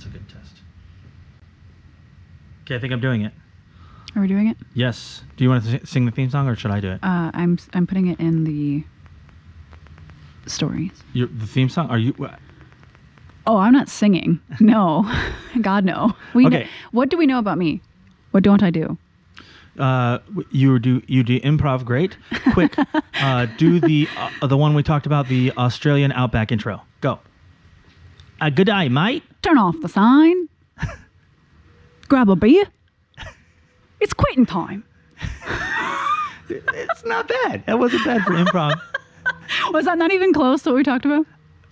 a good test. Okay, I think I'm doing it. Are we doing it? Yes. Do you want to sing the theme song, or should I do it? I'm putting it in the stories. The theme song? Are you? Oh, I'm not singing. No, God no. Okay. What do we know about me? What don't I do? You do improv great. Quick, do the one we talked about, the Australian Outback intro. Go. Good day, mate. Turn off the sign. Grab a beer. It's quitting time. It's not bad. That wasn't bad for improv. Was that not even close to what we talked about?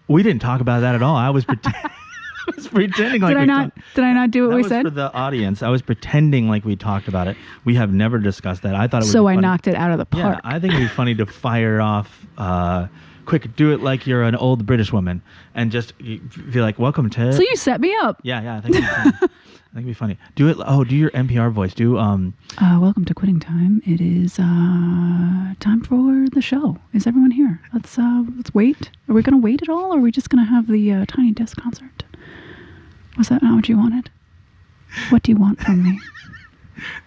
We didn't talk about that at all. I was pretending like Did I not do what we said? That was for the audience. I was pretending like we talked about it. We have never discussed that. I thought it would be funny. Knocked it out of the park. Yeah, I think it'd be funny to fire off. Quick, do it like you're an old British woman, and just feel like, "Welcome to." So you set me up. Yeah. I think it'd be funny. Do it. Oh, do your NPR voice. Do welcome to Quitting Time. It is time for the show. Is everyone here? Let's wait. Are we gonna wait at all, or are we just gonna have the Tiny Desk concert? Was that not what you wanted? What do you want from me?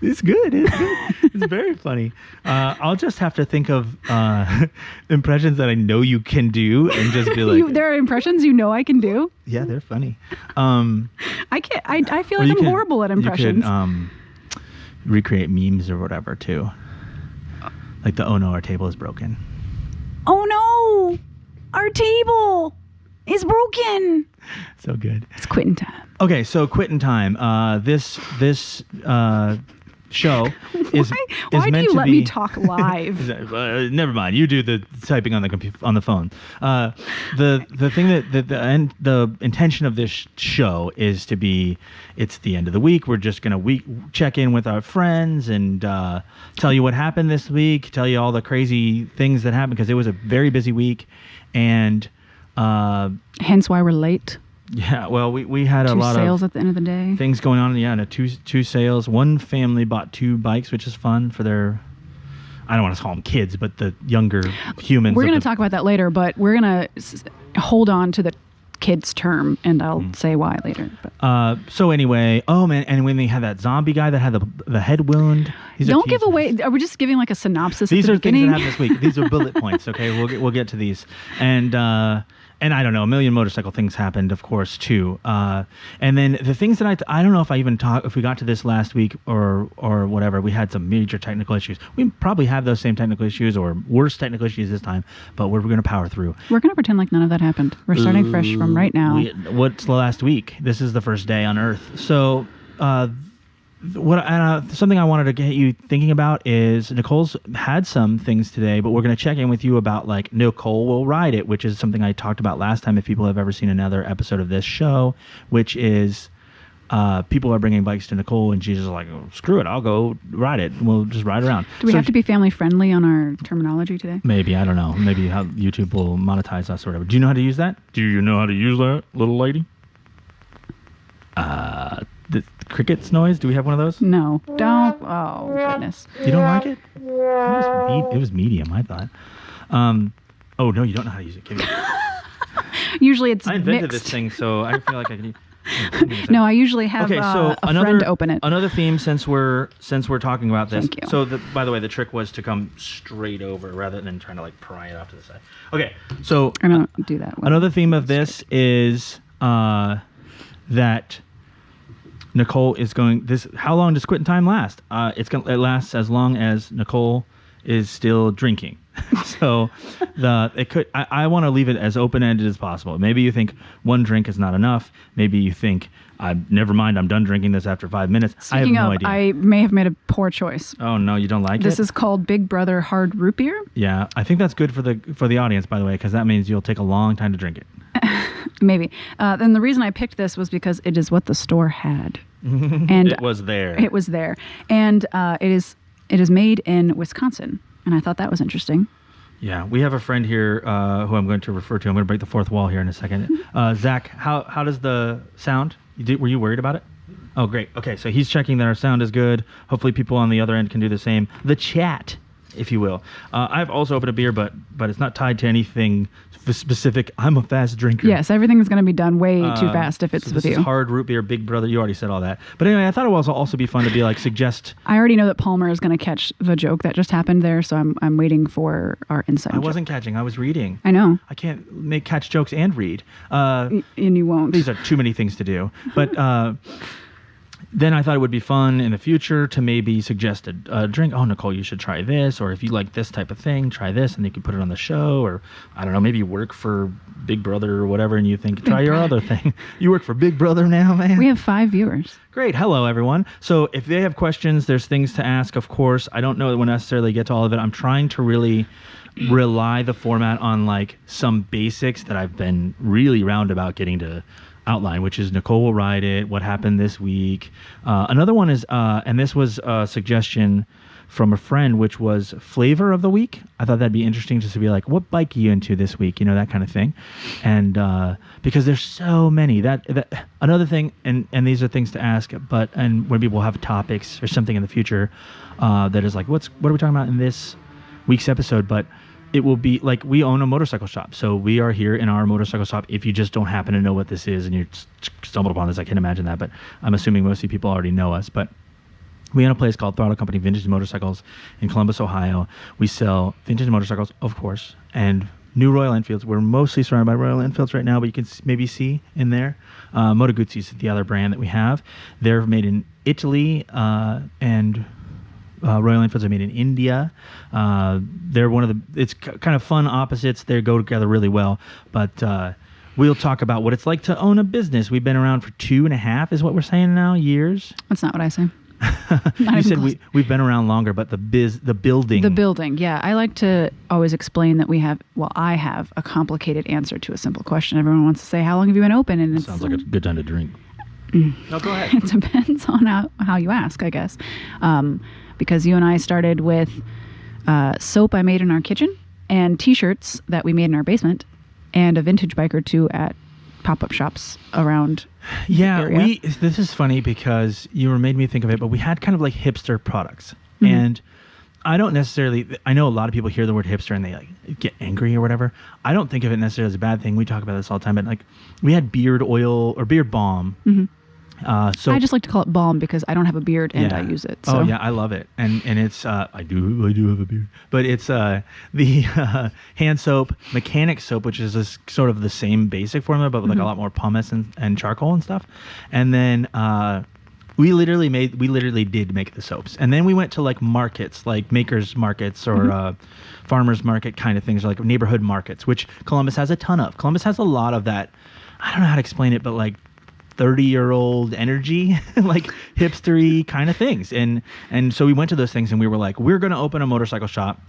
It's good. It's very funny. I'll just have to think of impressions that I know you can do, and just be like, there are impressions you know I can do. Yeah, they're funny. I can't. I feel like I'm horrible at impressions. You can recreate memes or whatever too. Like the "Oh no, our table is broken." Oh no, our table is broken. So good. It's quitting time. Okay, so quitting time. This show is why meant do you to let be, me talk live? Never mind. You do the typing on the phone. The thing the intention of this show is to be. It's the end of the week. We're just gonna check in with our friends and tell you what happened this week. Tell you all the crazy things that happened, because it was a very busy week, and hence why we're late. Yeah, well, we had a lot of sales at the end of the day. Things going on. Yeah, two sales. One family bought 2 bikes, which is fun for their. I don't want to call them kids, but the younger humans. We're going to talk about that later, but we're going to hold on to the kids term, and I'll say why later. But. So anyway, oh man, and when they had that zombie guy that had the head wound. Don't give away. Are we just giving like a synopsis? These at the are beginning? things that happened this week. These are bullet points. Okay, we'll get to these. And I don't know, a million motorcycle things happened, of course, too. And then the things that I don't know if I even if we got to this last week or whatever. We had some major technical issues. We probably have those same technical issues or worse technical issues this time, but we're going to power through. We're going to pretend like none of that happened. We're starting fresh from right now. What's the last week? This is the first day on Earth. So something I wanted to get you thinking about is Nicole's had some things today, but we're going to check in with you about like Nicole Will Ride It, which is something I talked about last time. If people have ever seen another episode of this show, which is people are bringing bikes to Nicole and she's just like, oh, screw it, I'll go ride it. We'll just ride around. Do we have to be family friendly on our terminology today? Maybe, I don't know. Maybe how YouTube will monetize us or whatever. Do you know how to use that? Do you know how to use that, little lady? The crickets noise? Do we have one of those? No. Don't. Oh, goodness. You don't like it? It was medium, I thought. Oh, no, you don't know how to use it. Usually it's I invented mixed. This thing, so I feel like I can... No, I usually have a friend open it. Another theme since we're talking about this. Thank you. So, by the way, the trick was to come straight over rather than trying to like pry it off to the side. Okay, so... I don't do that. Another theme of this is that... Nicole is going. How long does quitting time last? It lasts as long as Nicole is still drinking. So I want to leave it as open ended as possible. Maybe you think one drink is not enough. Maybe you think, never mind, I'm done drinking this after 5 minutes. Speaking I have no idea. I may have made a poor choice. Oh no, you don't like it? This is called Big Brother Hard Root Beer. Yeah, I think that's good for the audience, by the way, because that means you'll take a long time to drink it. Maybe. Then the reason I picked this was because it is what the store had. And it was there. It was there. And it is made in Wisconsin. And I thought that was interesting. Yeah, we have a friend here who I'm going to refer to. I'm going to break the fourth wall here in a second. Zach, how does the sound? Were you worried about it? Oh, great. Okay, so he's checking that our sound is good. Hopefully people on the other end can do the same. The chat if you will. I've also opened a beer, but it's not tied to anything specific. I'm a fast drinker. Yes, everything's going to be done way too fast if it's so with this you. is hard root beer, Big Brother. You already said all that. But anyway, I thought it would also be fun to be like suggest. I already know that Palmer is going to catch the joke that just happened there, so I'm waiting for our inside joke. I wasn't catching. I was reading. I know. I can't catch jokes and read. And you won't. These are too many things to do. But then I thought it would be fun in the future to maybe suggest a drink. Oh, Nicole, you should try this. Or if you like this type of thing, try this, and you can put it on the show. Or I don't know, maybe you work for Big Brother or whatever, and you think, try your other thing. You work for Big Brother now, man? We have 5 viewers. Great. Hello, everyone. So if they have questions, there's things to ask, of course. I don't know that we'll necessarily get to all of it. I'm trying to really rely the format on like some basics that I've been really roundabout getting to outline, which is Nicole will write it, what happened this week. Another one is, and this was a suggestion from a friend, which was flavor of the week. I thought that'd be interesting just to be like, what bike are you into this week? You know, that kind of thing. And because there's so many. That another thing, and these are things to ask, and when people have topics or something in the future that is like, what are we talking about in this week's episode? But it will be like, we own a motorcycle shop. So we are here in our motorcycle shop. If you just don't happen to know what this is and you stumbled upon this, I can't imagine that. But I'm assuming most of you people already know us. But we own a place called Throttle Company Vintage Motorcycles in Columbus, Ohio. We sell vintage motorcycles, of course, and new Royal Enfields. We're mostly surrounded by Royal Enfields right now, but you can maybe see in there. Moto Guzzi is the other brand that we have. They're made in Italy, and Royal Enfields are made in India. They're one of the, it's kind of fun opposites. They go together really well. But we'll talk about what it's like to own a business. We've been around for 2.5 is what we're saying now, years. That's not what I say. You said we've been around longer, but the building. The building, yeah. I like to always explain that I have a complicated answer to a simple question. Everyone wants to say, how long have you been open? And it sounds like a good time to drink. No, go ahead. It depends on how you ask, I guess. Because you and I started with soap I made in our kitchen and T-shirts that we made in our basement and a vintage bike or two at pop-up shops around the area. This is funny because you made me think of it, but we had kind of like hipster products. Mm-hmm. And I don't necessarily, I know a lot of people hear the word hipster and they like get angry or whatever. I don't think of it necessarily as a bad thing. We talk about this all the time, but like we had beard oil or beard balm. Mm-hmm. So I just like to call it balm because I don't have a beard and I use it. So. Oh yeah, I love it, and it's I do have a beard, but it's the hand soap, mechanic soap, which is this sort of the same basic formula, but with like a lot more pumice and charcoal and stuff. And then we literally did make the soaps, and then we went to like markets, like makers markets or farmers market kind of things, or like neighborhood markets, which Columbus has a ton of. Columbus has a lot of that. I don't know how to explain it, but like 30-year-old energy, like hipstery kind of things. And so we went to those things and we were like, we're going to open a motorcycle shop.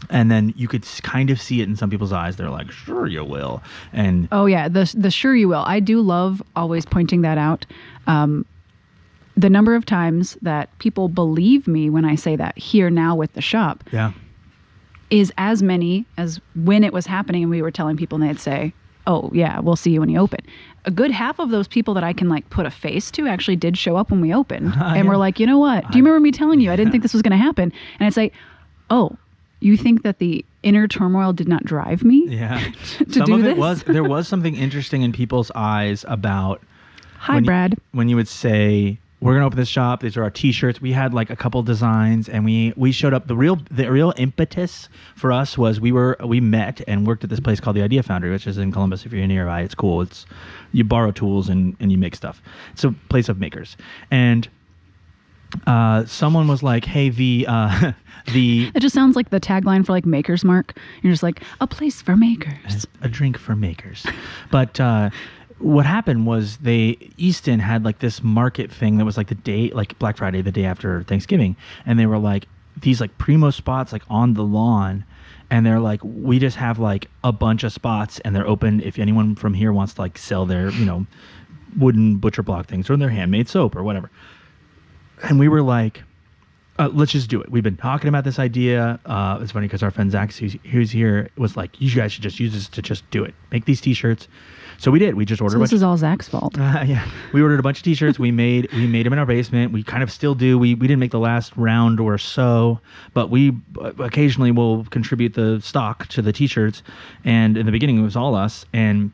And then you could kind of see it in some people's eyes. They're like, sure you will. And oh yeah, the sure you will. I do love always pointing that out. The number of times that people believe me when I say that here now with the shop is as many as when it was happening and we were telling people and they'd say, oh yeah, we'll see you when you open. A good half of those people that I can like put a face to actually did show up when we opened. And we're like, you know what? Do you remember me telling you I didn't think this was going to happen? And I'd say, oh, you think that the inner turmoil did not drive me to Some do of this? There was something interesting in people's eyes about Hi, Brad. When you would say, we're going to open this shop. These are our T-shirts. We had like a couple designs, and we showed up. The real impetus for us was we met and worked at this place called the Idea Foundry, which is in Columbus. If you're nearby, it's cool. It's you borrow tools and you make stuff. It's a place of makers. And someone was like, "Hey, the." It just sounds like the tagline for like Maker's Mark. You're just like a place for makers, a drink for makers, but. What happened was Easton had like this market thing that was like the day, like Black Friday, the day after Thanksgiving. And they were like these like primo spots like on the lawn. And they're like, we just have like a bunch of spots and they're open if anyone from here wants to like sell their, wooden butcher block things or their handmade soap or whatever. And we were like, let's just do it. We've been talking about this idea. It's funny because our friend Zach, who's here, was like, you guys should just use this to just do it. Make these T-shirts. So we did. We just ordered. So this is all Zach's fault. Yeah, we ordered a bunch of T-shirts. We made them in our basement. We kind of still do. We didn't make the last round or so, but we occasionally will contribute the stock to the T-shirts. And in the beginning, it was all us. And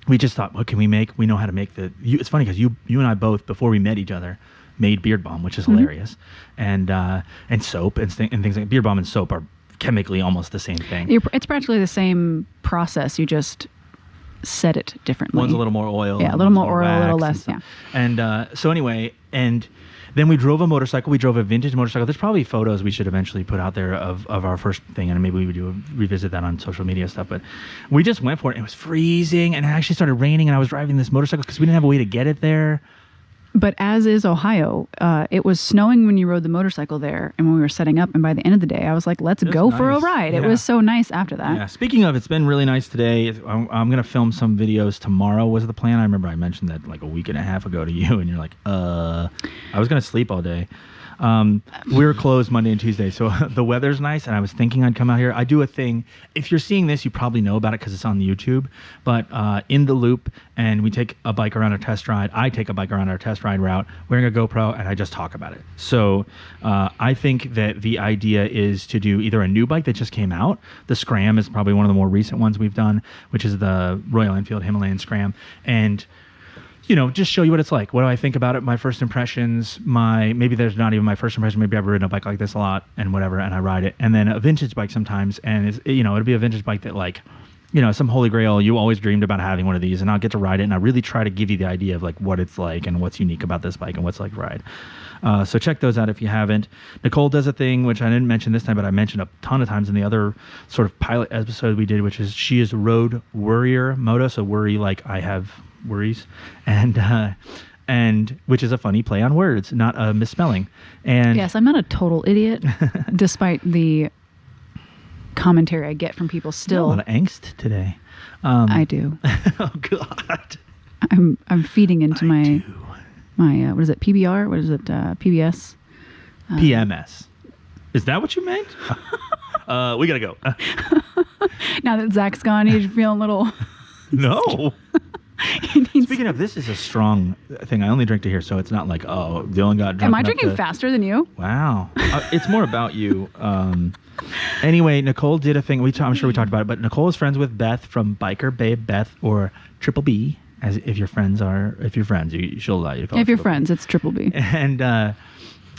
we just thought, what can we make? We know how to make it's funny because you and I both, before we met each other, made Beard Balm, which is hilarious, and soap and things like Beard Balm and soap are chemically almost the same thing. It's practically the same process. You just set it differently. One's a little more oil. Yeah, a little more oil, a little less. Yeah. And so anyway, and then we drove a motorcycle. We drove a vintage motorcycle. There's probably photos we should eventually put out there of our first thing, and maybe we would revisit that on social media stuff. But we just went for it. It was freezing, and it actually started raining, and I was driving this motorcycle because we didn't have a way to get it there. But as is Ohio, it was snowing when you rode the motorcycle there and when we were setting up. And by the end of the day, I was like, let's go for a ride. Yeah. It was so nice after that. Yeah. Speaking of, it's been really nice today. I'm going to film some videos tomorrow was the plan. I remember I mentioned that like a week and a half ago to you. And you're like, I was going to sleep all day. We were closed Monday and Tuesday, so the weather's nice, and I was thinking I'd come out here. I do a thing. If you're seeing this, you probably know about it because it's on the YouTube. But in the loop, and we take a bike around a test ride. I take a bike around our test ride route, wearing a GoPro, and I just talk about it. So I think that the idea is to do either a new bike that just came out. The Scram is probably one of the more recent ones we've done, which is the Royal Enfield Himalayan Scram, and just show you what it's like. What do I think about it? My first impressions, maybe there's not even my first impression. Maybe I've ridden a bike like this a lot and whatever, and I ride it. And then a vintage bike sometimes. And it's, it'll be a vintage bike that like, some holy grail. You always dreamed about having one of these, and I'll get to ride it. And I really try to give you the idea of like what it's like and what's unique about this bike and what's like to ride. So check those out if you haven't. Nicole does a thing, which I didn't mention this time, but I mentioned a ton of times in the other sort of pilot episode we did, which is she is Road Worrier Moto. So worry like I have worries, and which is a funny play on words, not a misspelling. And yes, I'm not a total idiot, despite the commentary I get from people still. A lot of angst today. I do. Oh God. I'm feeding into my what is it, PBR? What is it, PBS? PMS. Is that what you meant? We gotta go. Now that Zach's gone, he's feeling a little. No. Speaking of, this is a strong thing. I only drink to here, so it's not like, Dylan got drunk. Am I drinking faster than you? Wow. It's more about you. Anyway, Nicole did a thing. I'm sure we talked about it, but Nicole is friends with Beth from Biker Babe Beth, or Triple B, as if your friends, she'll allow you to call If you're friends, it's Triple B. And then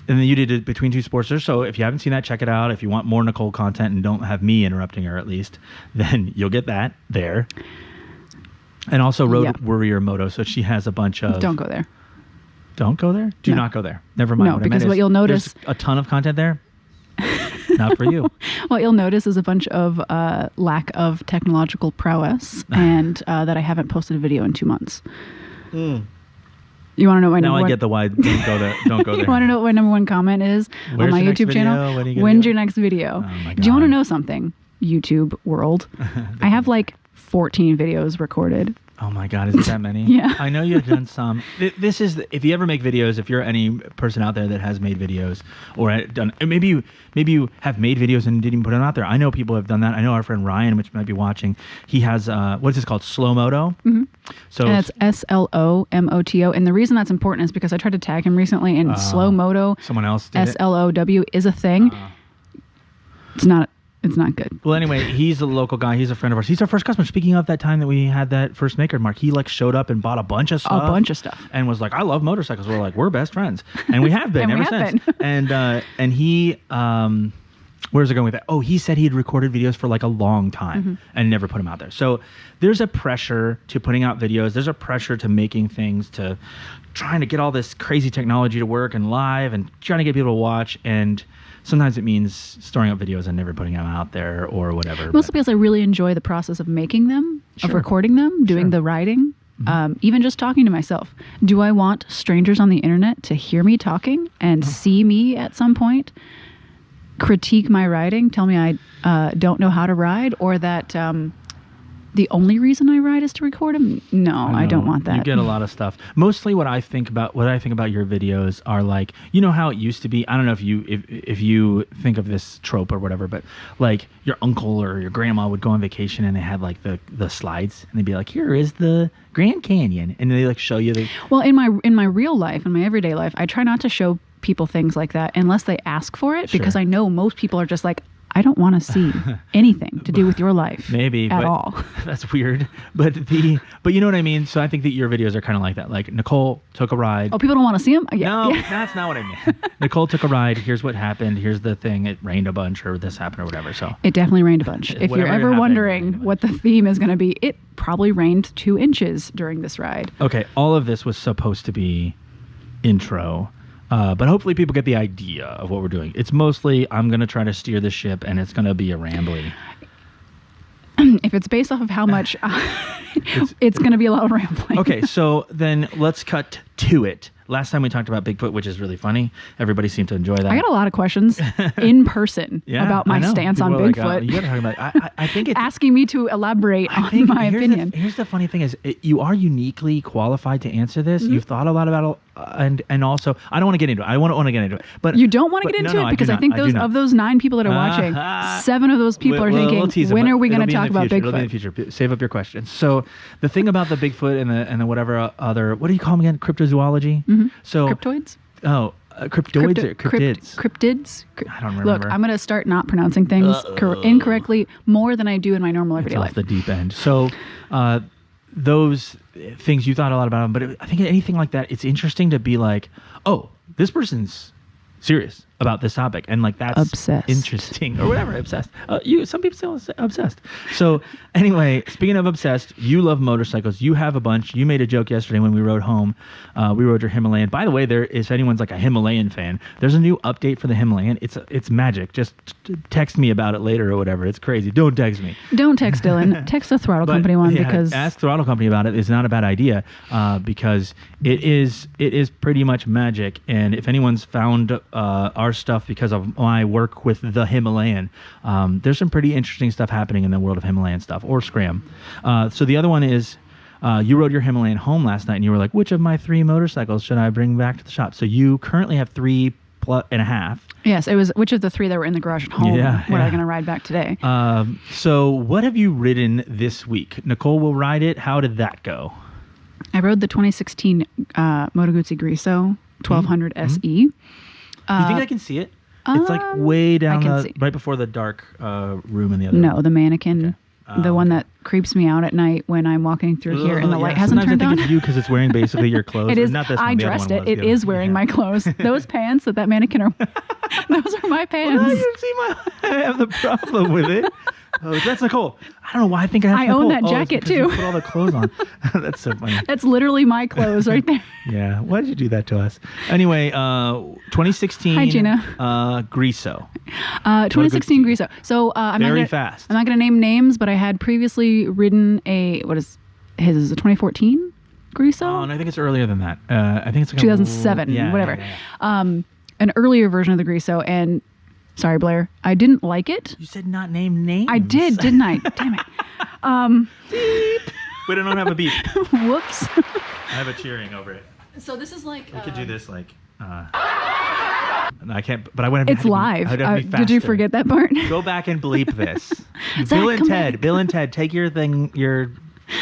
you did it Between Two Sportsters. So if you haven't seen that, check it out. If you want more Nicole content and don't have me interrupting her at least, then you'll get that there. And also Road Worrier Moto. So she has a bunch of... Don't go there. Don't go there? Do not go there. Never mind. No, because what you'll notice... There's a ton of content there. Not for you. What you'll notice is a bunch of lack of technological prowess and that I haven't posted a video in 2 months. You want to know my number one? Now I get the why. Don't go there. Don't go there. You want to know what my number one comment is on my YouTube channel? When's your next video? Oh my God. Do you want to know something, YouTube world? I have like 14 videos recorded. Oh my God, is it that many? Yeah. I know you've done some. This is, if you ever make videos, if you're any person out there that has made videos or done, maybe you have made videos and didn't even put them out there. I know people have done that. I know our friend Ryan, which might be watching, he has, what's this called? Slow Moto. Mm-hmm. So and it's SLOMOTO. And the reason that's important is because I tried to tag him recently, and Slow Moto, someone else did SLOW is a thing. It's not good. Well, anyway, he's a local guy. He's a friend of ours. He's our first customer. Speaking of that time that we had that first Maker Mark, he like showed up and bought a bunch of stuff. And was like, I love motorcycles. We're like, we're best friends. And we have been ever since. And he, where's it going with that? Oh, he said he had recorded videos for like a long time and never put them out there. So there's a pressure to putting out videos. There's a pressure to making things, to trying to get all this crazy technology to work and live and trying to get people to watch. And sometimes it means storing up videos and never putting them out there or whatever. Mostly because I really enjoy the process of making them, of recording them, doing the writing, even just talking to myself. Do I want strangers on the internet to hear me talking and see me at some point, critique my riding, tell me I don't know how to ride, or that the only reason I ride is to record them? No, I don't want that. You get a lot of stuff. Mostly what I think about your videos are like, you know how it used to be. I don't know if you think of this trope or whatever, but like your uncle or your grandma would go on vacation and they had like the slides and they'd be like, here is the Grand Canyon, and they like show you the. Well, in my real life, in my everyday life, I try not to show people things like that unless they ask for it, because I know most people are just like, I don't want to see anything to do with your life. Maybe at all. That's weird. But you know what I mean? So I think that your videos are kind of like that. Like Nicole took a ride. Oh, people don't want to see them? No, that's not what I mean. Nicole took a ride. Here's what happened. Here's the thing. It rained a bunch, or this happened, or whatever. So it definitely rained a bunch. If you're ever wondering what the theme is going to be, it probably rained 2 inches during this ride. Okay, all of this was supposed to be intro. But hopefully people get the idea of what we're doing. It's mostly I'm going to try to steer the ship, and it's going to be a rambly. If it's based off of how much, it's going to be a lot of rambling. Okay, so then let's cut to it. Last time we talked about Bigfoot, which is really funny. Everybody seemed to enjoy that. I got a lot of questions in person about my stance on Bigfoot. Like, you got to talk about. I think it's asking me to elaborate on my opinion. Here's the funny thing: is you are uniquely qualified to answer this. Mm-hmm. You've thought a lot about it, and also I don't want to get into it. I want to get into it, but you don't want to get into it because I think those 9 people that are watching, 7 of those people are thinking, when are we going to talk about Bigfoot? It'll be in the future. Save up your questions. So the thing about the Bigfoot and the whatever other, what do you call them again? Cryptozoology. Mm-hmm. So cryptoids. Oh, cryptoids or cryptids? Cryptids. I don't remember. Look, I'm going to start not pronouncing things incorrectly more than I do in my normal everyday life. Off the deep end. So those things, you thought a lot about them, but I think anything like that, it's interesting to be like, oh, this person's serious about this topic, and like that's obsessed. Interesting, or whatever. Obsessed. Some people say obsessed. So anyway, speaking of obsessed, you love motorcycles. You have a bunch. You made a joke yesterday when we rode home. We rode your Himalayan. By the way, if anyone's like a Himalayan fan, there's a new update for the Himalayan. It's magic. Just text me about it later or whatever. It's crazy. Don't text me. Don't text Dylan. Text the Throttle Company one, because ask Throttle Company about it. It's not a bad idea because it is pretty much magic. And if anyone's found our stuff because of my work with the Himalayan, there's some pretty interesting stuff happening in the world of Himalayan stuff, or Scram. So the other one is you rode your Himalayan home last night, and you were like, which of my 3 motorcycles should I bring back to the shop? So you currently have 3.5. Yes, it was which of the 3 that were in the garage at home were I going to ride back today? So what have you ridden this week? Nicole will ride it. How did that go? I rode the 2016 Moto Guzzi Griso 1200 SE. You think I can see it? It's like way down right before the dark room in the other room. No, the mannequin. Okay. The one that creeps me out at night when I'm walking through here and the light hasn't turned on. I think it's you because it's wearing basically your clothes. It is. Not this I one, dressed it. It is wearing my clothes. Those pants that mannequin are. Those are my pants. Well, you see, I have the problem with it. Oh, that's Nicole. I don't know why I think I own that jacket too. You put all the clothes on. That's so funny. That's literally my clothes right there. Yeah. Why did you do that to us? Anyway, 2016. Hi, Gina. Griso. 2016 Griso. So I'm very not fast. I'm not going to name names, but I had previously ridden a 2014 Griso. Oh, and I think it's earlier than that. I think it's like 2007. Whatever. An earlier version of the Griso, and. Sorry, Blair. I didn't like it. You said not name names. I did, didn't I? Damn it. Beep. We don't have a beep. Whoops. I have a cheering over it. So this is like... We could do this like... I can't... But I wouldn't have It's live. Did you forget that part? Go back and bleep this. Bill and Ted, take your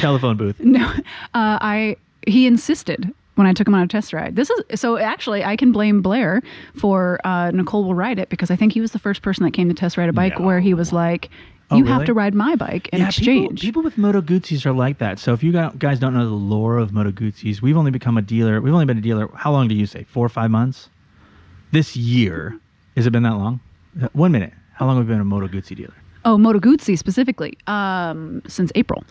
telephone booth. No. He insisted... when I took him on a test ride. So actually I can blame Blair for Nicole will ride it, because I think he was the first person that came to test ride a bike where he was like, you have to ride my bike in exchange. People with Moto Guzzis are like that. So if you guys don't know the lore of Moto Guzzis, we've only been a dealer, how long do you say? 4 or 5 months? This year. Has it been that long? 1 minute. How long have we been a Moto Guzzi dealer? Oh, Moto Guzzi specifically. Since April.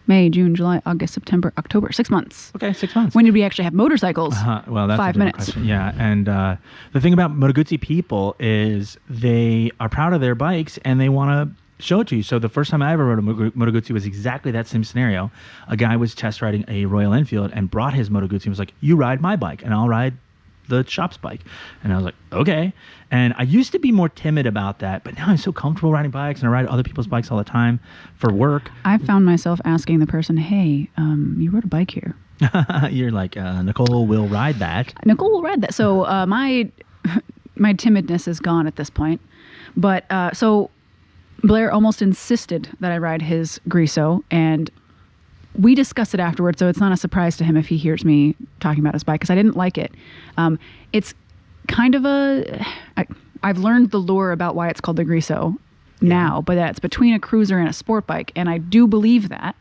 May, June, July, August, September, October. 6 months. Okay, 6 months. When did we actually have motorcycles? Well, that's 5 minutes. Question. Yeah, and the thing about Moto Guzzi people is they are proud of their bikes and they want to show it to you. So the first time I ever rode a Moto Guzzi was exactly that same scenario. A guy was test riding a Royal Enfield and brought his Moto Guzzi and was like, you ride my bike and I'll ride the shop's bike. And I was like, okay. And I used to be more timid about that, but now I'm so comfortable riding bikes, and I ride other people's bikes all the time for work. I found myself asking the person, hey, you rode a bike here. You're like, Nicole will ride that. Nicole will ride that. So my timidness is gone at this point. But so Blair almost insisted that I ride his Griso, and we discussed it afterwards, so it's not a surprise to him if he hears me talking about his bike, because I didn't like it. It's kind of I've learned the lore about why it's called the Griso now, but that's between a cruiser and a sport bike, and I do believe that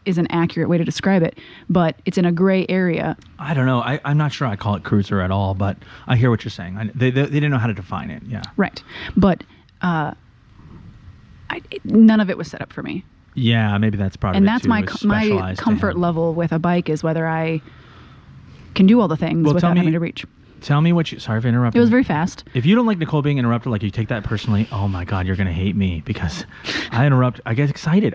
is an accurate way to describe it, but it's in a gray area. I don't know. I'm not sure I call it cruiser at all, but I hear what you're saying. They didn't know how to define it. Yeah. Right. But none of it was set up for me. Yeah, maybe that's part and of it. that's too, my comfort level with a bike, is whether I can do all the things without having to reach. Tell me what you... Sorry for interrupting. It was very fast. If you don't like Nicole being interrupted, like you take that personally, oh my God, you're going to hate me because I interrupt. I get excited.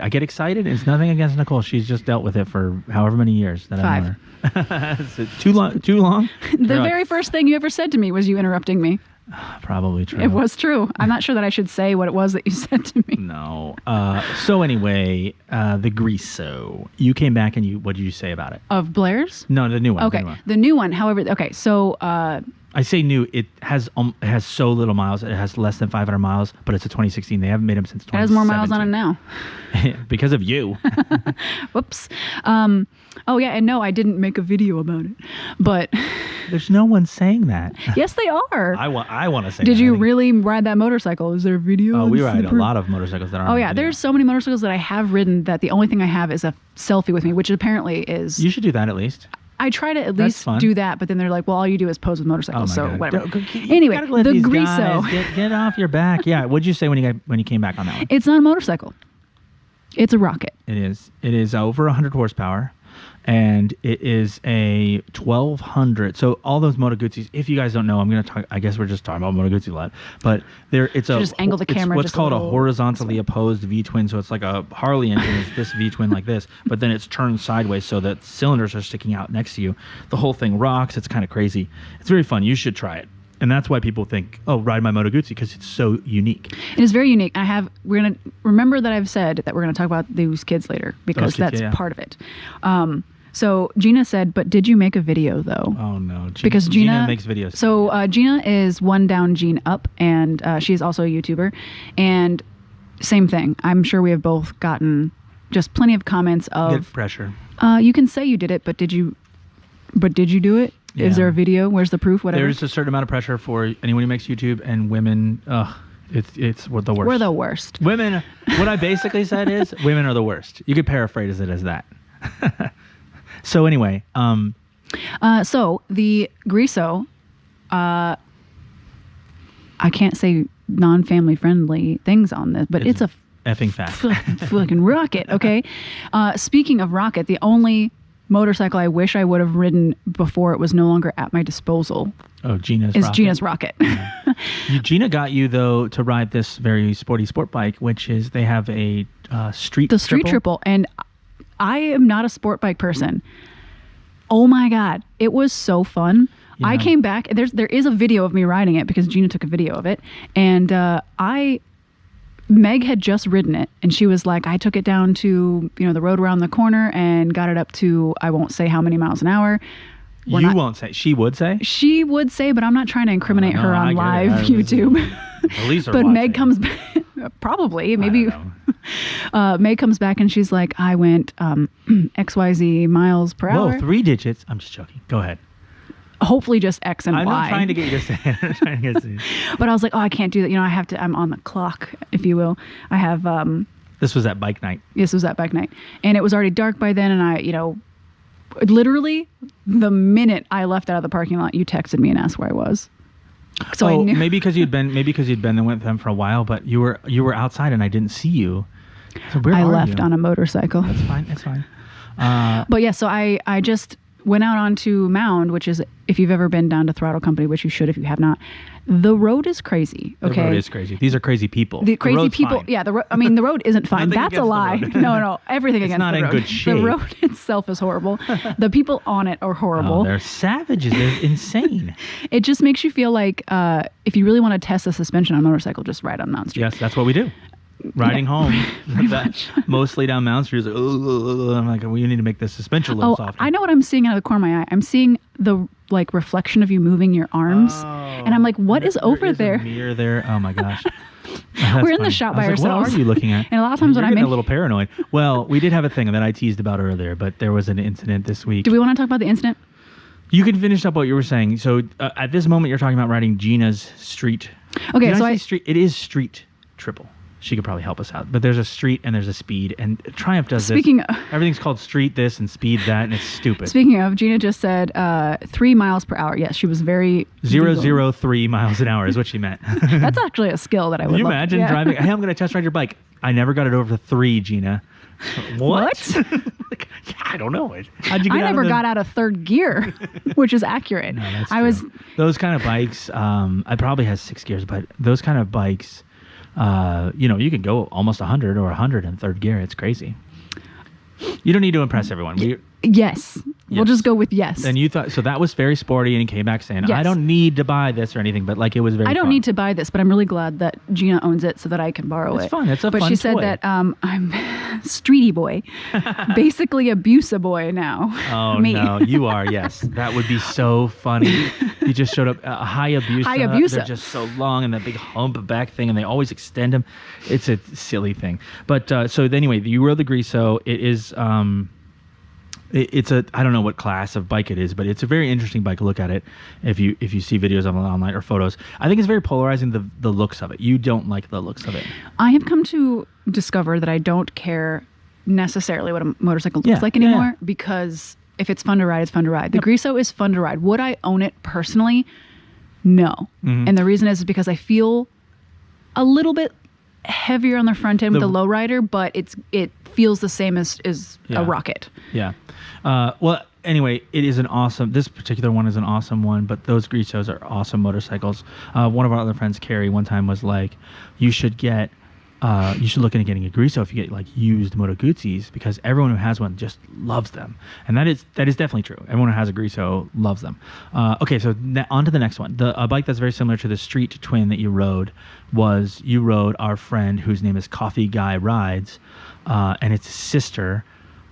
It's nothing against Nicole. She's just dealt with it for however many years that I've known her. Is it too long? The very first thing you ever said to me was you interrupting me. Probably true. It was true. I'm not sure that I should say what it was that you said to me. No. So anyway, the Griso. You came back and what did you say about it? Of Blair's? No, the new one. Okay. The new one. However, okay. So I say new. It has so little miles. It has less than 500 miles, but it's a 2016. They haven't made them since 2017. It has more miles on it now. Because of you. Whoops. Oh yeah, and no, I didn't make a video about it, but there's no one saying that. Yes, they are. I want to say. Did you really ride that motorcycle? Is there a video? Oh, we ride a lot of motorcycles that aren't. Oh yeah, there's so many motorcycles that I have ridden that the only thing I have is a selfie with me, which apparently is. You should do that at least. I try to at least do that, but then they're like, well, all you do is pose with motorcycles, so God. whatever. Anyway, the Griso. Get off your back. Yeah, what'd you say when you came back on that one? It's not a motorcycle. It's a rocket. It is. It is over 100 horsepower, and it is a 1200. So all those Moto Guzzi's, if you guys don't know, I'm going to talk. I guess we're just talking about Moto Guzzi a lot, but it's just angle the camera. It's what's called a horizontally opposed V-twin. So it's like a Harley engine is this V-twin like this, but then it's turned sideways so that cylinders are sticking out next to you. The whole thing rocks. It's kind of crazy. It's very fun. You should try it. And that's why people think, oh, ride my Moto Guzzi, because it's so unique. It is very unique. We're going to remember that I've said that we're going to talk about those kids later, because that's part of it. So Gina said, but did you make a video though? Oh no, because Gina makes videos. So Gina is One Down Gene Up, and she's also a YouTuber. And same thing. I'm sure we have both gotten just plenty of comments of get pressure. You can say you did it, but did you do it? Yeah. Is there a video? Where's the proof? Whatever. There's a certain amount of pressure for anyone who makes YouTube, and women. It's the worst. We're the worst. Women. What I basically said is women are the worst. You could paraphrase it as that. So anyway, so the Griso, I can't say non-family friendly things on this, but it's a effing fast fucking rocket. Okay. Speaking of rocket, the only motorcycle I wish I would have ridden before it was no longer at my disposal. Oh, Gina's rocket. Yeah. Gina got you though to ride this very sporty sport bike, which is they have a street triple, and I am not a sport bike person. Oh my God, it was so fun. Yeah. I came back. There is a video of me riding it because Gina took a video of it, and Meg had just ridden it, and she was like, I took it down to, the road around the corner and got it up to, I won't say how many miles an hour. Won't say. She would say? She would say, but I'm not trying to incriminate her on live YouTube. Police are but watching. Meg comes back, probably, maybe. Meg comes back and she's like, I went XYZ miles per hour. Whoa, 3 digits. I'm just joking. Go ahead. Hopefully just X and Y. I'm not trying to get you to say it. But I was like, oh, I can't do that. I'm on the clock, if you will. I have... This was at bike night. Yes, it was at bike night. And it was already dark by then, and I, literally the minute I left out of the parking lot, you texted me and asked where I was. So I knew. maybe because you'd been there with them for a while, but you were outside and I didn't see you. So where I are left you? on a motorcycle. That's fine. It's fine. But yeah, so I just went out onto Mound, which is, if you've ever been down to Throttle Company, which you should if you have not, the road is crazy. Okay, the road is crazy. These are crazy people. The crazy road's people. fine. Yeah, the road isn't fine. Nothing That's a against the lie. road. No, everything It's against not the in road. good shape. The road itself is horrible. The people on it are horrible. Oh, they're savages. They're insane. It just makes you feel like if you really want to test the suspension on a motorcycle, just ride on Mount Street. Yes, that's what we do. Riding home, mostly down Mountain Street. Like, I'm like, well, you need to make the suspension a little softer. I know what I'm seeing out of the corner of my eye. I'm seeing the reflection of you moving your arms, and I'm like, what is over there? A mirror there. Oh my gosh. We're in the shop by ourselves. What are you looking at? And a lot of times when I'm getting a little paranoid. Well, we did have a thing that I teased about earlier, but there was an incident this week. Do we want to talk about the incident? You can finish up what you were saying. So at this moment, you're talking about riding Gina's street. Okay, Did so I say street. It is street triple. She could probably help us out. But there's a street and there's a speed, and Triumph does this. Everything's called street this and speed that, and it's stupid. Speaking of, Gina just said 3 miles per hour. Yes, she was very 003 miles an hour is what she meant. That's actually a skill that I would. Can you love. imagine Yeah. driving? Hey, I'm going to test ride your bike. I never got it over 3, Gina. What? Like, yeah, I don't know. How'd you get I never got out of third gear, which is accurate. No, that's I true. was Those kind of bikes. I probably has 6 gears, but those kind of bikes. You can go almost 100 or 100 in third gear. It's crazy. You don't need to impress everyone. Yes. We'll just go with yes. And you thought so that was very sporty, and he came back saying, Yes. "I don't need to buy this or anything," but like it was very. I don't fun. need to buy this, but I'm really glad that Gina owns it so that I can borrow it. It's fun. It's a but fun she said toy. that I'm streety boy, basically abusa boy now. Oh Me. no, you are. Yes, that would be so funny. You just showed up Hayabusa. Hayabusa. They're just so long and that big humpback thing, and they always extend them. It's a silly thing. But so anyway, you rode the Griso. It is. It's a I don't know what class of bike it is, but it's a very interesting bike. Look at it if you see videos of it online or photos. I think it's very polarizing, the looks of it. You don't like the looks of it. I have come to discover that I don't care necessarily what a motorcycle looks like anymore because if it's fun to ride, it's fun to ride. The Griso is fun to ride. Would I own it personally? No. Mm-hmm. And the reason is because I feel a little bit heavier on the front end with the lowrider, but it feels the same as a Rocket. Yeah. Well, anyway, this particular one is an awesome one, but those Grisos are awesome motorcycles. One of our other friends, Carrie, one time was like, you should look into getting a Griso if you get like used Moto Guzzi's, because everyone who has one just loves them. And that is definitely true. Everyone who has a Griso loves them. Okay, so on to the next one. A bike that's very similar to the Street Twin that you rode our friend whose name is Coffee Guy Rides, and it's his sister.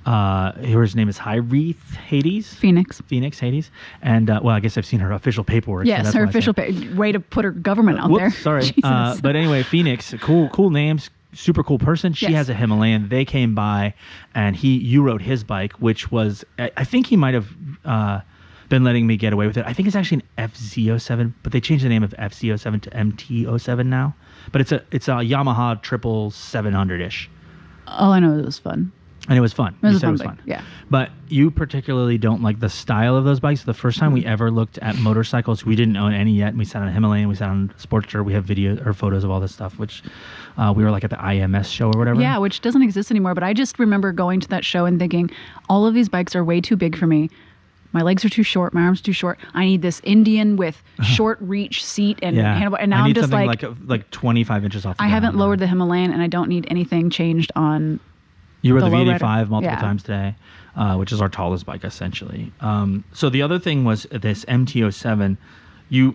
Her name is Phoenix Hades. And well, I guess I've seen her official paperwork. Yes, so her official way to put her government out there. Sorry. Jesus. But anyway, Phoenix, cool names, super cool person. She has a Himalayan. They came by, and you rode his bike, which was I think he might have been letting me get away with it. I think it's actually an FZ07, but they changed the name of FZ07 to MT07 now. But it's a Yamaha 777-ish. All I know is it was fun. And it was fun. It was You said it was bike. fun. Yeah. But you particularly don't like the style of those bikes. The first time we ever looked at motorcycles, we didn't own any yet. We sat on a Himalayan, we sat on Sportster. We have videos or photos of all this stuff, which we were like at the IMS show or whatever. Yeah, which doesn't exist anymore. But I just remember going to that show and thinking, all of these bikes are way too big for me. My legs are too short. My arms are too short. I need this Indian with short reach seat and handlebar. And now I need I'm just something like 25 inches off the I ground. haven't lowered the Himalayan, and I don't need anything changed on. You rode the lowrider. V85 multiple times today, which is our tallest bike, essentially. So the other thing was this MT07.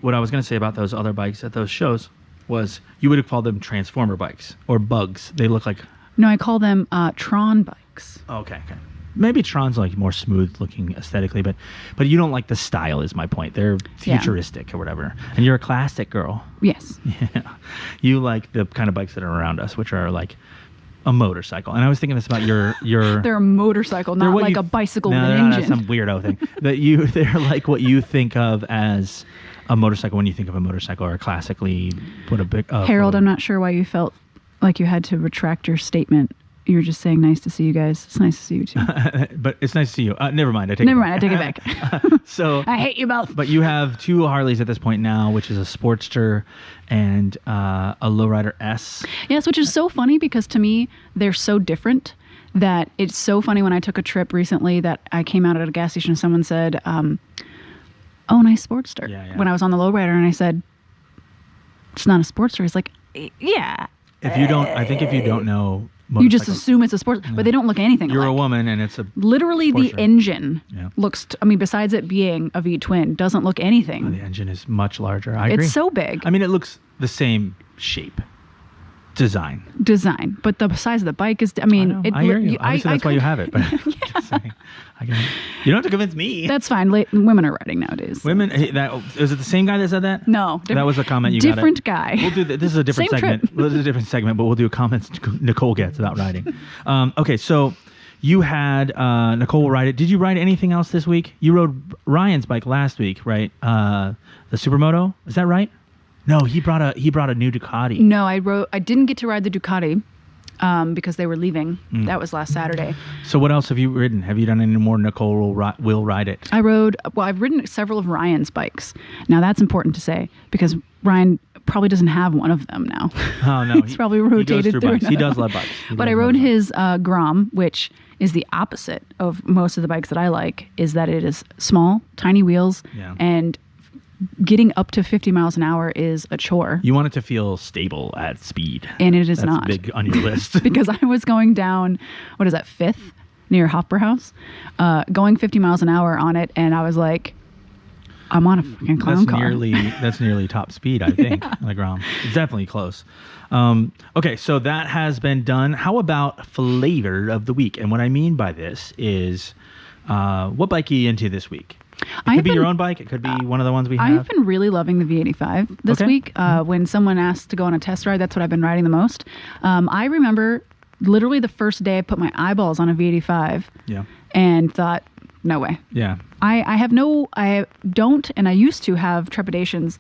What I was going to say about those other bikes at those shows was you would have called them transformer bikes or bugs. They look like... No, I call them Tron bikes. Okay. Maybe Tron's like more smooth looking aesthetically, but you don't like the style is my point. They're futuristic or whatever. And you're a classic girl. Yes. Yeah. You like the kind of bikes that are around us, which are like a motorcycle. And I was thinking this about your They're a motorcycle, not like a bicycle with an engine. Not some weirdo thing. They're like what you think of as a motorcycle when you think of a motorcycle, or classically put a big Harold, I'm not sure why you felt like you had to retract your statement. You were just saying nice to see you guys. It's nice to see you too. But it's nice to see you. Never mind. I take it back. So I hate you both. But you have 2 Harleys at this point now, which is a Sportster and a Lowrider S. Yes, which is so funny because to me they're so different that it's so funny. When I took a trip recently that I came out at a gas station and someone said, oh, nice Sportster. Yeah. When I was on the lowrider and I said, it's not a Sportster. He's like, yeah. I think if you don't know, You just assume it's a sports, but they don't look anything You're alike. a woman, and it's a literally the Sportster. engine Yeah. looks. Besides it being a V twin, doesn't look anything. The engine is much larger. I agree. It's so big. I mean, it looks the same shape, design. But the size of the bike is. I mean, I hear you. Obviously, that's why you have it. But just saying, you don't have to convince me. That's fine. Women are riding nowadays. Women. Is it the same guy that said that? No, that was a comment you different got. Different guy. We'll do this is a different Same segment. trip. Well, this is a different segment, but we'll do comments Nicole gets about riding. Okay, so you had Nicole ride it. Did you ride anything else this week? You rode Ryan's bike last week, right? The Supermoto. Is that right? No, he brought a new Ducati. No, I didn't get to ride the Ducati because they were leaving. That was last Saturday. So what else have you ridden? Have you done any more Nicole will ride it? I've ridden several of Ryan's bikes. Now that's important to say because Ryan probably doesn't have one of them now. Oh no, he's probably rotated through through bikes. He another does love bikes. But I rode his Grom, which is the opposite of most of the bikes that I like. Is that it is small, tiny wheels, and getting up to 50 miles an hour is a chore. You want it to feel stable at speed. And it is That's not. big on your list. Because I was going down, what is that, 5th near Hofbräu House, going 50 miles an hour on it. And I was like, I'm on a freaking clown car. That's nearly top speed, I think, on the ground. It's definitely close. Okay, so that has been done. How about flavor of the week? And what I mean by this is, what bike are you into this week? It could be your own bike. It could be one of the ones we have. I've been really loving the V85 this week. When someone asked to go on a test ride, that's what I've been riding the most. I remember literally the first day I put my eyeballs on a V85 and thought, no way. Yeah. I don't, and I used to have trepidations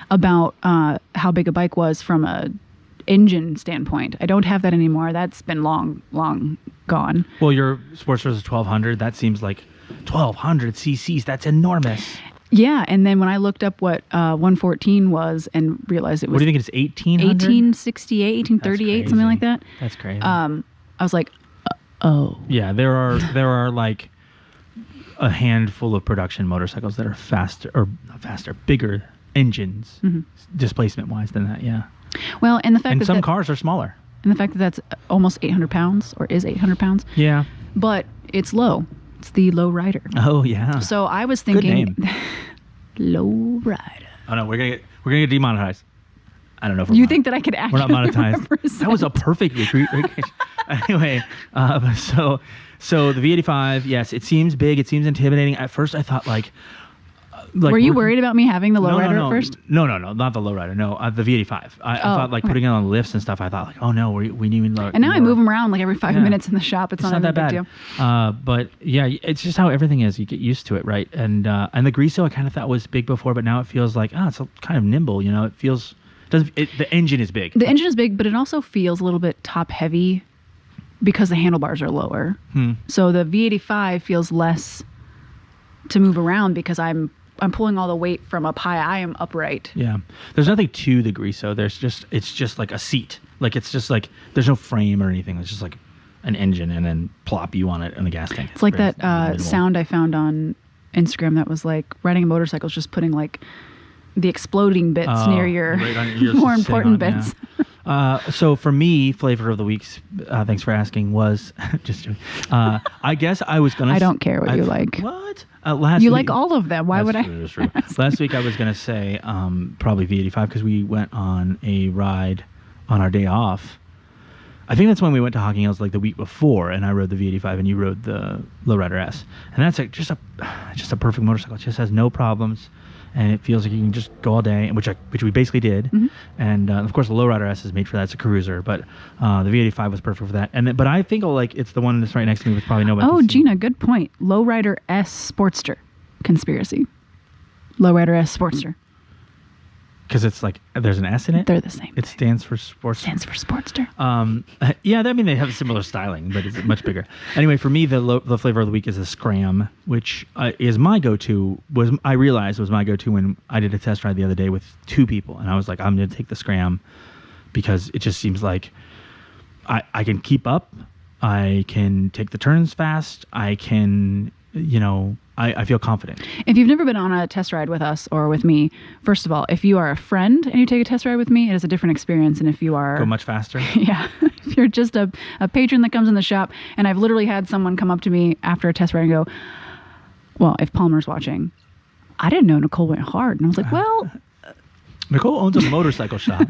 about how big a bike was from a engine standpoint. I don't have that anymore. That's been long gone. Well, your Sportster is 1200. That seems like 1200 cc's. That's enormous. Yeah, and then when I looked up what 114 was and realized it was... What do you think it is, 1800? 1868, 1838, something like that. That's crazy. I was like, oh. Yeah, there are like a handful of production motorcycles that are bigger engines, displacement-wise than that, yeah. Well, and the fact that... some cars are smaller. And the fact that that's almost 800 pounds, or is 800 pounds. Yeah. But it's low. It's the low rider. Oh yeah. So I was thinking, good name. Low rider. Oh no, we're gonna get demonetized. I don't know if you think that I could actually? We're not monetized. That was a perfect retreat. Anyway, so the V85, yes, it seems big. It seems intimidating. At first, I thought like were you worried about me having the lowrider at first? No, not the lowrider. No, the V85. I thought like putting it on lifts and stuff. I thought like, oh no, we need lower. And now I move them around like every 5 minutes in the shop. It's not that bad. Big deal. But yeah, it's just how everything is. You get used to it, right? And the Griso I kind of thought was big before, but now it feels like it's kind of nimble. You know, it feels. The engine is big. The engine is big, but it also feels a little bit top heavy because the handlebars are lower. So the V85 feels less to move around because I'm pulling all the weight from up high. I am upright. Yeah. There's nothing to the Griso. It's just like a seat. Like it's just like there's no frame or anything. It's just like an engine and then plop you on it in the gas tank. It's like that sound I found on Instagram that was like riding a motorcycle is just putting like the exploding bits near your more important bits. Yeah. So for me, flavor of the week, thanks for asking, was just I guess I was gonna. I don't care what you like. What? Last you week, like all of them. Why would I? That's true. Last week I was gonna say probably V85 because we went on a ride on our day off. I think that's when we went to Hocking Hills like the week before, and I rode the V85 and you rode the Lowrider S, and that's just a perfect motorcycle. It just has no problems. And it feels like you can just go all day, which we basically did. And of course, the Lowrider S is made for that. It's a cruiser, but the V85 was perfect for that. But I think it's the one that's right next to me, which probably nobody. Oh, Gina, good point. Lowrider S Sportster conspiracy. Lowrider S Sportster. Because it's like there's an S in it. They're the same. It stands for Sportster. Stands for Sportster. Yeah, I mean they have similar styling, but it's much bigger. Anyway, for me, the flavor of the week is the Scram, which is my go-to. I realized was my go-to when I did a test ride the other day with 2 people, and I was like, I'm going to take the Scram because it just seems like I can keep up I can take the turns fast. I can, I feel confident. If you've never been on a test ride with us or with me, first of all, if you are a friend and you take a test ride with me, it is a different experience than if you are... Go much faster? Yeah. If you're just a patron that comes in the shop, and I've literally had someone come up to me after a test ride and go, well, if Palmer's watching, I didn't know Nicole went hard. And I was like, well... Nicole owns a motorcycle shop.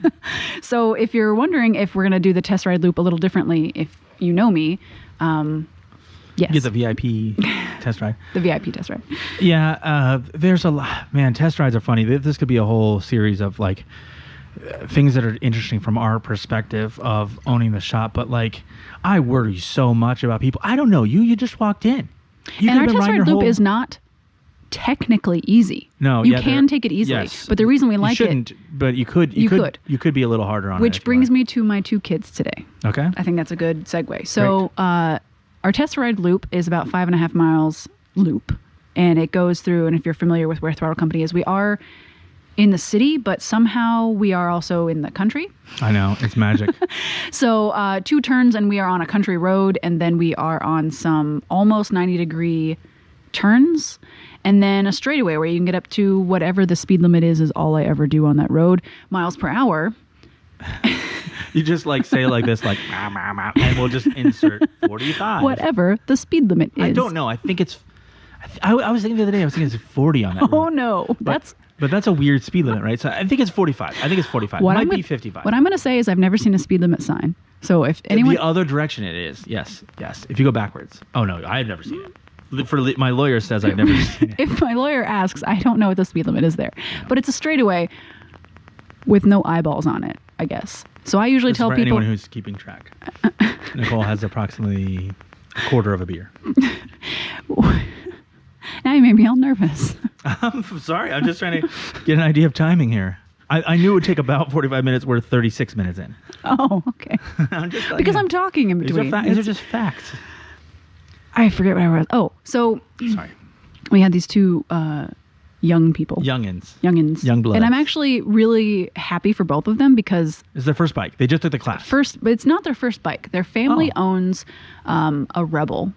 So if you're wondering if we're going to do the test ride loop a little differently, if you know me, yes. Get the VIP test ride. The VIP test ride. Yeah, there's a lot. Man, test rides are funny. This could be a whole series of like things that are interesting from our perspective of owning the shop. But like, I worry so much about people. I don't know you. You just walked in. And our test ride loop is not technically easy. No, you can take it easily. Yes. But the reason we like you shouldn't, it, but you could be a little harder on it. Which brings me to my 2 kids today. Okay. I think that's a good segue. So our test ride loop is about 5.5 miles loop, and it goes through. And if you're familiar with where Throttle Company is, we are in the city, but somehow we are also in the country. I know, it's magic. So 2 turns, and we are on a country road, and then we are on some almost 90-degree turns. And then a straightaway where you can get up to whatever the speed limit is all I ever do on that road. Miles per hour. You just like say it like this, like, and we'll just insert 45. Whatever the speed limit is. I don't know. I think it's, I was thinking the other day, I was thinking it's 40 on that road. Oh, no. But that's a weird speed limit, right? So I think it's 45. I think it's 45. It might be 55. What I'm going to say is I've never seen a speed limit sign. So if anyone... The other direction it is. Yes. If you go backwards. Oh, no. I've never seen it. My lawyer says I've never seen it. If my lawyer asks, I don't know what the speed limit is there. No. But it's a straightaway with no eyeballs on it, I guess. So I usually tell for people... anyone who's keeping track. Nicole has approximately a quarter of a beer. Now you made me all nervous. I'm sorry. I'm just trying to get an idea of timing here. I knew it would take about 45 minutes. We're 36 minutes in. Oh, okay. Because I'm talking in between. These are just facts. I forget what I was. Oh, so sorry. We had these 2 young people. Youngins. Young blood. And I'm actually really happy for both of them because... It's their first bike. They just took the class. But it's not their first bike. Their family owns a Rebel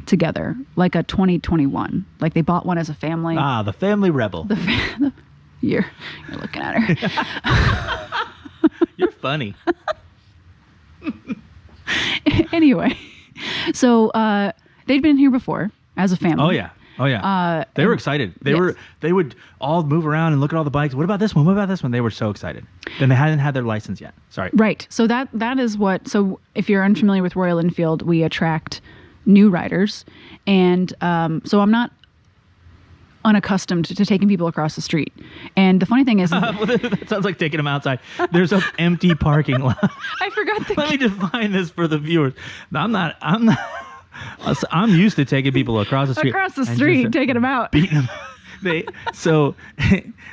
together, like a 2021. Like they bought one as a family. Ah, the family Rebel. You're looking at her. You're funny. Anyway, so... they'd been here before as a family. Oh yeah. They were excited. They would all move around and look at all the bikes. What about this one? What about this one? They were so excited. Then they hadn't had their license yet. Sorry. Right. So that is what. So if you're unfamiliar with Royal Enfield, we attract new riders, and so I'm not unaccustomed to taking people across the street. And the funny thing is, that sounds like taking them outside. There's an empty parking lot. I forgot. Let me define this for the viewers. I'm used to taking people across the street. Taking them out. Beating them. So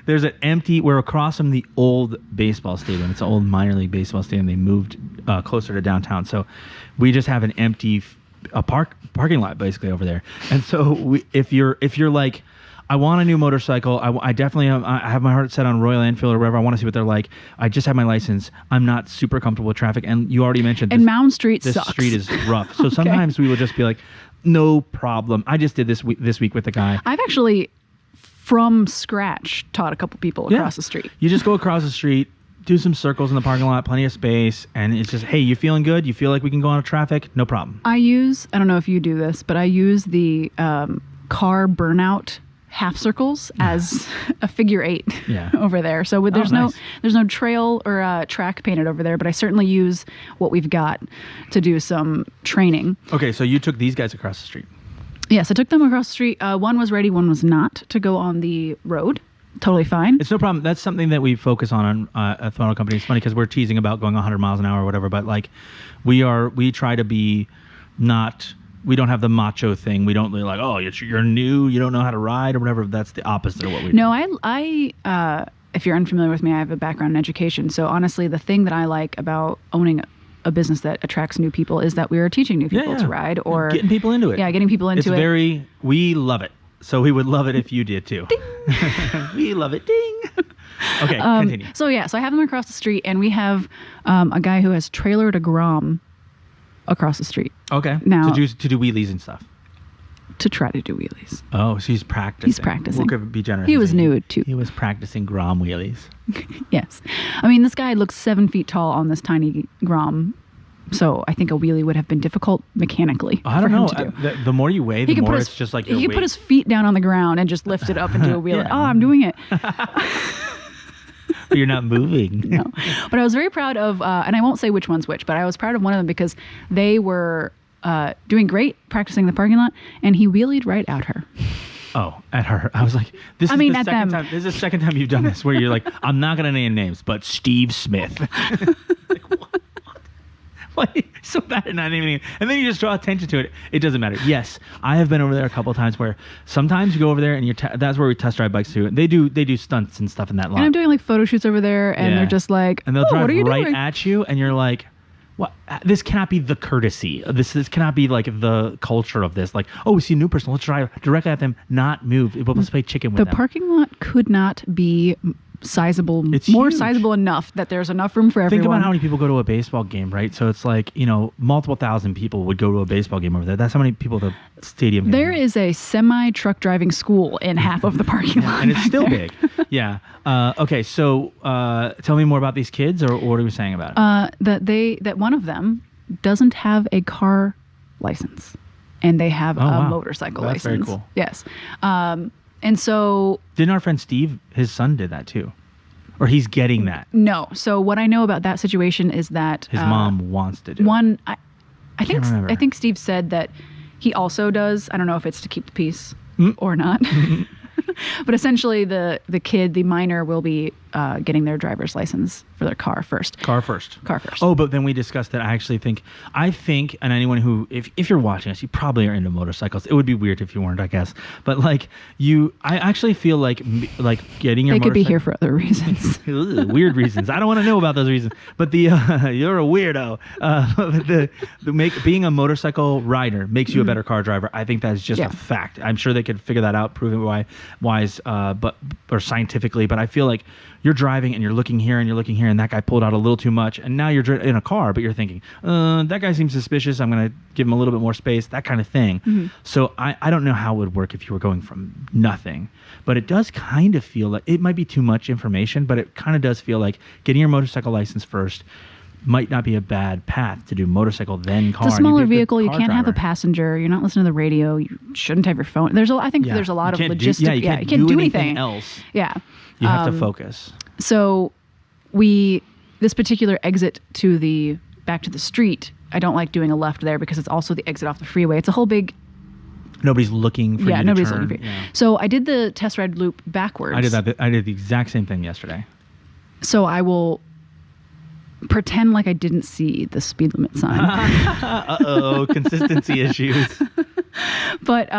there's an empty, we're across from the old baseball stadium. It's an old minor league baseball stadium. They moved closer to downtown. So we just have an empty parking lot basically over there. And so if you're like, I want a new motorcycle. I definitely I have my heart set on Royal Enfield or whatever. I want to see what they're like. I just have my license. I'm not super comfortable with traffic. And you already mentioned and Mound Street this sucks. Street is rough. So sometimes we will just be like, no problem. I just did this week with the guy. I've actually, from scratch, taught a couple people across the street. You just go across the street, do some circles in the parking lot, plenty of space, and it's just, hey, you feeling good? You feel like we can go on traffic? No problem. I don't know if you do this, but I use the car burnout half circles as a figure 8 over there. So there's no trail or track painted over there, but I certainly use what we've got to do some training. Okay, so you took these guys across the street. Yes, I took them across the street. One was ready, one was not to go on the road. Totally fine. It's no problem. That's something that we focus on at Throttle Company. It's funny because we're teasing about going 100 miles an hour or whatever, but like we try to be not... We don't have the macho thing. We don't really like, oh, you're new, you don't know how to ride or whatever. That's the opposite of what we do. No, I if you're unfamiliar with me, I have a background in education. So honestly, the thing that I like about owning a business that attracts new people is that we are teaching new people to ride or getting people into it. Yeah, getting people into it. We love it. So we would love it if you did too. We love it. Ding. Okay, continue. So I have them across the street, and we have a guy who has trailered a Grom across the street Okay. Now- to do wheelies and stuff. to try to do wheelies. Oh, so he's practicing. He's practicing. We'll be generous. He and was say new too. He was practicing Grom wheelies. Yes. I mean, this guy looks 7 feet tall on this tiny Grom. So I think a wheelie would have been difficult mechanically. I don't for him know. to do. The more you weigh, the more it's just like your he weight. could put his feet down on the ground and just lift it up and do a wheelie. Yeah. Oh, I'm doing it. But you're not moving. No. But I was very proud of, and I won't say which one's which, but I was proud of one of them because they were doing great practicing the parking lot, and he wheelied right at her. Oh, at her. I was like, this I is mean, the at second them. time. This is the second time you've done this where you're like, I'm not going to name names, but Steve Smith. Like, what? Why so bad at not naming names? And then you just draw attention to it. It doesn't matter. Yes, I have been over there a couple of times where sometimes you go over there and that's where we test drive bikes too. They do stunts and stuff in that lot. And I'm doing like photo shoots over there, and Yeah. they're just like, And they'll oh, drive what are you right doing? at you, and you're like, "What? This cannot be the courtesy. This cannot be like the culture of this. Like, oh, we see a new person. Let's drive directly at them, not move. We'll play chicken with The them." parking lot could not be sizable, It's more huge. sizable enough that there's enough room for everyone. Think about how many people go to a baseball game, right? So it's like, multiple thousand people would go to a baseball game over there. That's how many people the stadium can There hold. is a semi-truck driving school in half of the parking lot. And it's back still there. big. Yeah. Okay, so tell me more about these kids, or what are we saying about it? That one of them doesn't have a car license, and they have Oh, a wow. motorcycle That's license. very cool. Yes. And so Didn't our friend Steve, his son did that too? Or he's getting that. no. So what I know about that situation is that His mom wants to do it. one. I think remember. I think Steve said that he also does. I don't know if it's to keep the peace or not. But essentially, the minor, will be getting their driver's license for their car first. Car first. Car first. Oh, but then we discussed that I think, and anyone who, if you're watching us, you probably are into motorcycles. It would be weird if you weren't, I guess. But like I actually feel like getting your They could be motorcycle- here for other reasons. Ugh, weird reasons. I don't want to know about those reasons. But you're a weirdo. Being a motorcycle rider makes you a better car driver. I think that's just Yeah. a fact. I'm sure they could figure that out, prove it or scientifically. But I feel like you're driving and you're looking here and you're looking here, and that guy pulled out a little too much, and now you're in a car, but you're thinking, that guy seems suspicious. I'm gonna give him a little bit more space, that kind of thing. So I don't know how it would work if you were going from nothing, but it does kind of feel like it might be too much information, but it kind of does feel like getting your motorcycle license first might not be a bad path to do motorcycle then car. It's a and you'd smaller be good vehicle. You car can't have a driver. passenger. You're not listening to the radio. You shouldn't have your phone. Yeah. There's a lot of You can't do- logistics. you can't you can't do anything anything else. Yeah. You have to focus. So this particular exit back to the street, I don't like doing a left there because it's also the exit off the freeway. It's a whole big, Nobody's looking for you to nobody's turn. looking for you. Yeah. So I did the test ride loop backwards. I did that. I did the exact same thing yesterday. So I will pretend like I didn't see the speed limit sign. Uh-oh, consistency issues. But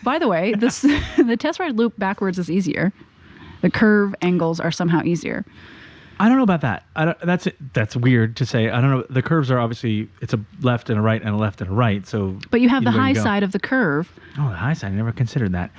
by the way, the test ride loop backwards is easier. The curve angles are somehow easier. I don't know about that. That's weird to say. I don't know. The curves are obviously, it's a left and a right and a left and a right. So, But you have the either way high you go. side of the curve. Oh, the high side. I never considered that.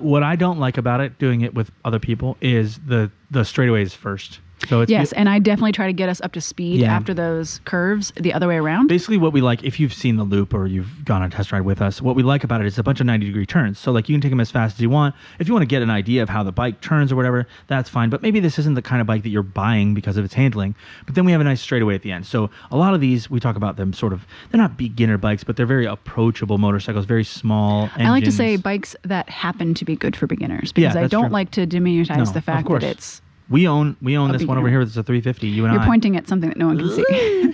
What I don't like about it, doing it with other people, is the straightaways first. So it's Yes, and I definitely try to get us up to speed Yeah. after those curves the other way around. basically what we like, if you've seen the loop or you've gone on a test ride with us, what we like about it is a bunch of 90-degree turns. So like you can take them as fast as you want. If you want to get an idea of how the bike turns or whatever, that's fine. But maybe this isn't the kind of bike that you're buying because of its handling. But then we have a nice straightaway at the end. So a lot of these, we talk about them sort of, they're not beginner bikes, but they're very approachable motorcycles, very small engines. I like to say bikes that happen to be good for beginners because I that's don't true. like to diminish No, the of fact course. that it's We own this one over beginner. here that's a 350. You and you're I. pointing at something that no one can see.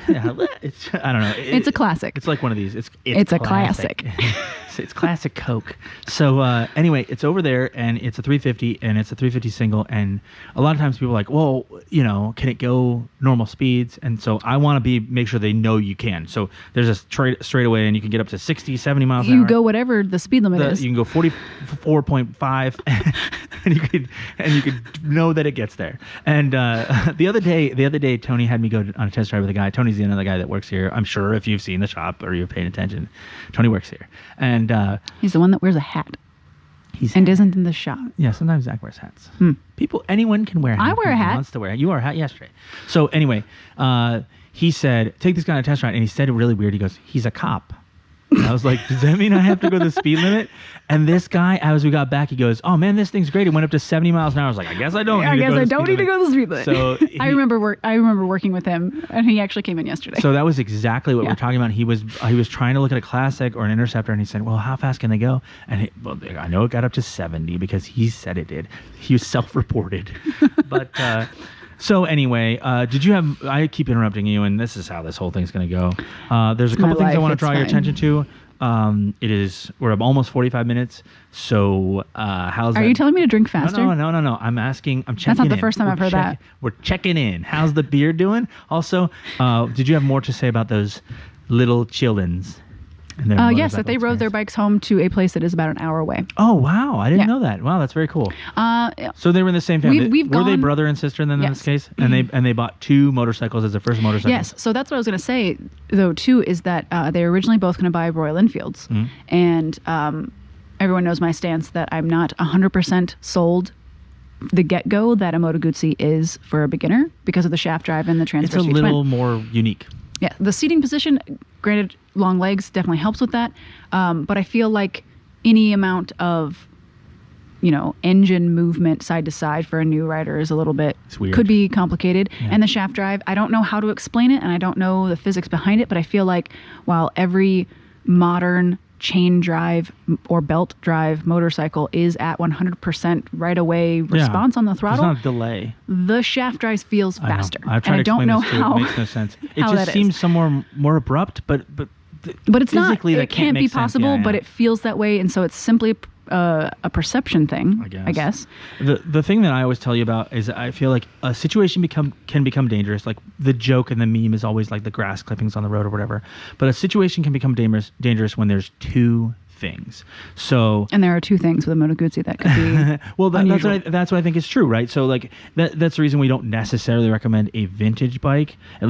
Yeah, I don't know. It's a classic. It's like one of these. It's It's a classic. It's classic Coke. So anyway, it's over there, and it's a 350, and it's a 350 single. And a lot of times people are like, well, can it go normal speeds? And so I want to make sure they know you can. So there's a straightaway, and you can get up to 60, 70 miles an hour. You go whatever the speed limit is. You can go 44.5, and you could know that it gets there. And the other day, Tony had me go on a test drive with a guy. Tony's the other guy that works here. I'm sure if you've seen the shop or you're paying attention, Tony works here. And He's the one that wears a hat. And isn't in the shop. Yeah, sometimes Zach wears hats. Hmm. Anyone can wear a hat. I wear a hat. Wants to wear it. You wore a hat yesterday. So anyway, he said, take this guy on a test ride. And he said it really weird. He goes, he's a cop. And I was like, does that mean I have to go the speed limit? And this guy, as we got back, he goes, oh man, this thing's great. It went up to 70 miles an hour. I was like, I guess I don't need to go the speed limit. So I remember working with him, and he actually came in yesterday. So that was exactly what we're talking about. He was trying to look at a classic or an Interceptor, and he said, well, how fast can they go? And I know it got up to 70 because he said it did. He was self-reported. But so anyway, did you have? I keep interrupting you, and this is how this whole thing's going to go. There's a couple things I want to draw your attention to. We're almost 45 minutes. So how's that? Are you telling me to drink faster? No. I'm checking in. That's not the first time I've heard that. We're checking in. How's the beer doing? Also, did you have more to say about those little childrens? Yes, that they rode their bikes home to a place that is about an hour away. Oh, wow. I didn't know that. Wow, that's very cool. So they were in the same family. Were they brother and sister then in this case? And they bought 2 motorcycles as their first motorcycle? Yes. So that's what I was going to say, though, too, is that they were originally both going to buy Royal Enfields. And everyone knows my stance that I'm not 100% sold the get-go that a Moto Guzzi is for a beginner because of the shaft drive and the transfer switch. It's a little more unique. Yeah, the seating position, granted, long legs definitely helps with that. But I feel like any amount of, engine movement side to side for a new rider is a little bit, could be complicated. Yeah. And the shaft drive, I don't know how to explain it, and I don't know the physics behind it, but I feel like while every modern chain drive or belt drive motorcycle is at 100% right away response on the throttle. There's not a delay. The shaft drive feels faster. I've tried to explain this too. It makes no sense. It just seems somewhere more abrupt, but it's not. It can't be possible, but it feels that way, and so it's simply a perception thing, I guess. The thing that I always tell you about is I feel like a situation can become dangerous. Like the joke and the meme is always like the grass clippings on the road or whatever. But a situation can become dangerous when there's 2 things. And there are 2 things with a Moto Guzzi that could be well, that's what I think is true, right? So like that's the reason we don't necessarily recommend a vintage bike.